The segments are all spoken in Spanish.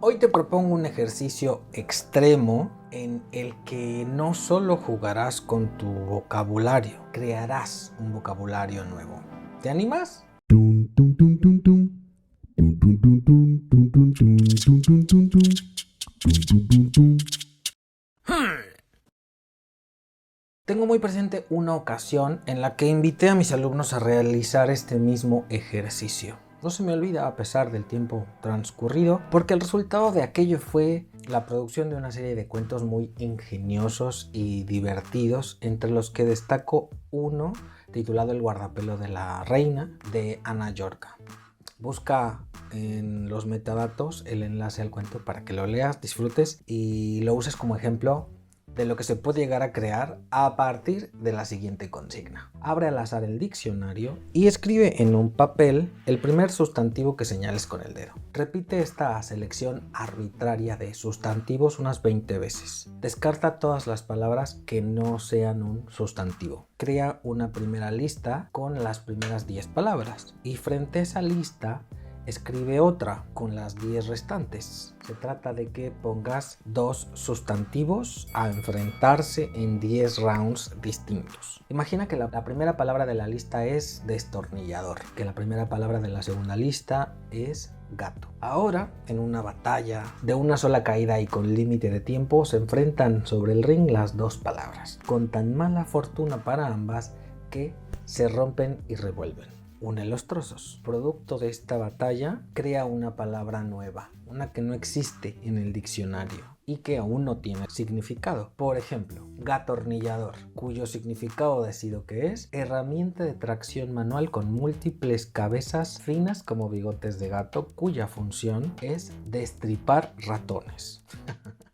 Hoy te propongo un ejercicio extremo en el que no solo jugarás con tu vocabulario, crearás un vocabulario nuevo. ¿Te animas? Tengo muy presente una ocasión en la que invité a mis alumnos a realizar este mismo ejercicio. No se me olvida a pesar del tiempo transcurrido, porque el resultado de aquello fue la producción de una serie de cuentos muy ingeniosos y divertidos, entre los que destaco uno titulado El guardapelo de la reina, de Ana Yorca. Busca en los metadatos el enlace al cuento para que lo leas, disfrutes y lo uses como ejemplo de lo que se puede llegar a crear a partir de la siguiente consigna. Abre al azar el diccionario y escribe en un papel el primer sustantivo que señales con el dedo. Repite esta selección arbitraria de sustantivos unas 20 veces. Descarta todas las palabras que no sean un sustantivo. Crea una primera lista con las primeras 10 palabras y frente a esa lista escribe otra con las 10 restantes. Se trata de que pongas 2 sustantivos a enfrentarse en 10 rounds distintos. Imagina que la primera palabra de la lista es destornillador, que la primera palabra de la segunda lista es gato. Ahora, en una batalla de una sola caída y con límite de tiempo, se enfrentan sobre el ring las 2 palabras, con tan mala fortuna para ambas que se rompen y revuelven. Une los trozos. Producto de esta batalla, crea una palabra nueva, una que no existe en el diccionario y que aún no tiene significado. Por ejemplo, gatornillador, cuyo significado decido que es herramienta de tracción manual con múltiples cabezas finas como bigotes de gato, cuya función es destripar ratones.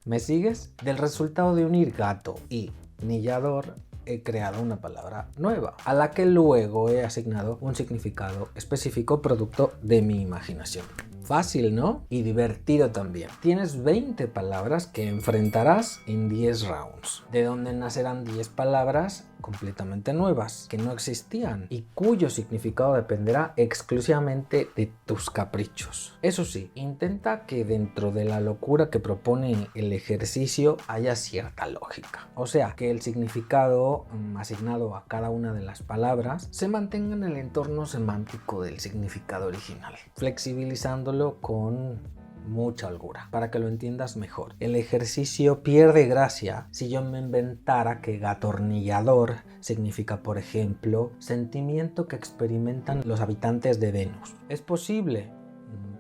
¿Me sigues? Del resultado de unir gato y nillador, he creado una palabra nueva, a la que luego he asignado un significado específico producto de mi imaginación. Fácil, ¿no? Y divertido también. Tienes 20 palabras que enfrentarás en 10 rounds, de donde nacerán 10 palabras completamente nuevas, que no existían y cuyo significado dependerá exclusivamente de tus caprichos. Eso sí, intenta que dentro de la locura que propone el ejercicio haya cierta lógica. O sea, que el significado asignado a cada una de las palabras se mantenga en el entorno semántico del significado original, flexibilizándolo con mucha holgura, para que lo entiendas mejor. El ejercicio pierde gracia si yo me inventara que gatornillador significa, por ejemplo, sentimiento que experimentan los habitantes de Venus. ¿Es posible?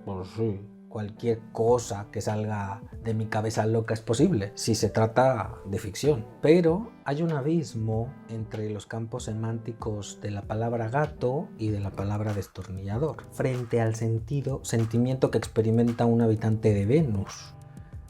Pues sí. Cualquier cosa que salga de mi cabeza loca es posible si se trata de ficción. Pero hay un abismo entre los campos semánticos de la palabra gato y de la palabra destornillador frente al sentimiento que experimenta un habitante de Venus.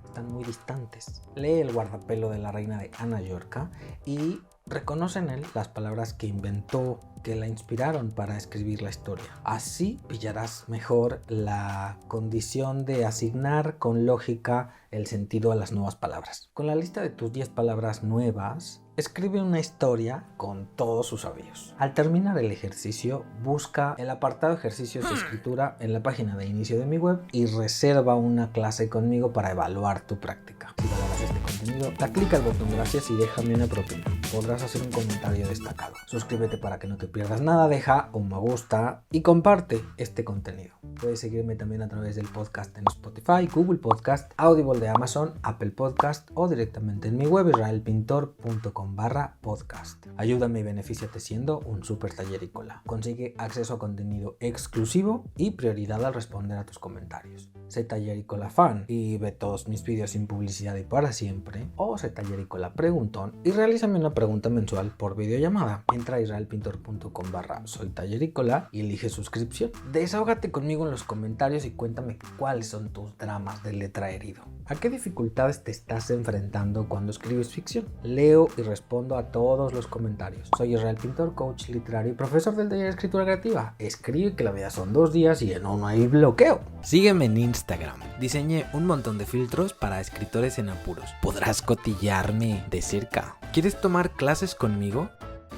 Están muy distantes. Lee El guardapelo de la reina de Ana Yorca y reconoce en él las palabras que inventó, que la inspiraron para escribir la historia. Así pillarás mejor la condición de asignar con lógica el sentido a las nuevas palabras. Con la lista de tus 10 palabras nuevas, escribe una historia con todos sus avíos. Al terminar el ejercicio, busca el apartado ejercicios de escritura en la página de inicio de mi web y reserva una clase conmigo para evaluar tu práctica. Si valoras este contenido, da clic al botón gracias y déjame una propina. Podrás hacer un comentario destacado. Suscríbete para que no te pierdas nada, deja un me gusta y comparte este contenido. Puedes seguirme también a través del podcast en Spotify, Google Podcast, Audible de Amazon, Apple Podcast o directamente en mi web israelpintor.com/podcast. Ayúdame y benefíciate siendo un super tallerícola. Consigue acceso a contenido exclusivo y prioridad al responder a tus comentarios. Sé tallerícola fan y ve todos mis vídeos sin publicidad y para siempre, o sé tallerícola preguntón y realízame una pregunta mensual por videollamada. Entra a israelpintor.com/soy tallerícola y elige suscripción. Desahógate conmigo en los comentarios y cuéntame cuáles son tus dramas de letra herido. ¿A qué dificultades te estás enfrentando cuando escribes ficción? Leo y respondo a todos los comentarios. Soy Israel Pintor, coach literario y profesor del taller de escritura creativa. Escribe que la vida son 2 días y en uno hay bloqueo. Sígueme en Instagram. Diseñé un montón de filtros para escritores en apuros. Podrás cotillarme de cerca. ¿Quieres tomar clases conmigo?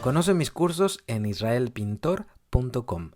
Conoce mis cursos en israelpintor.com.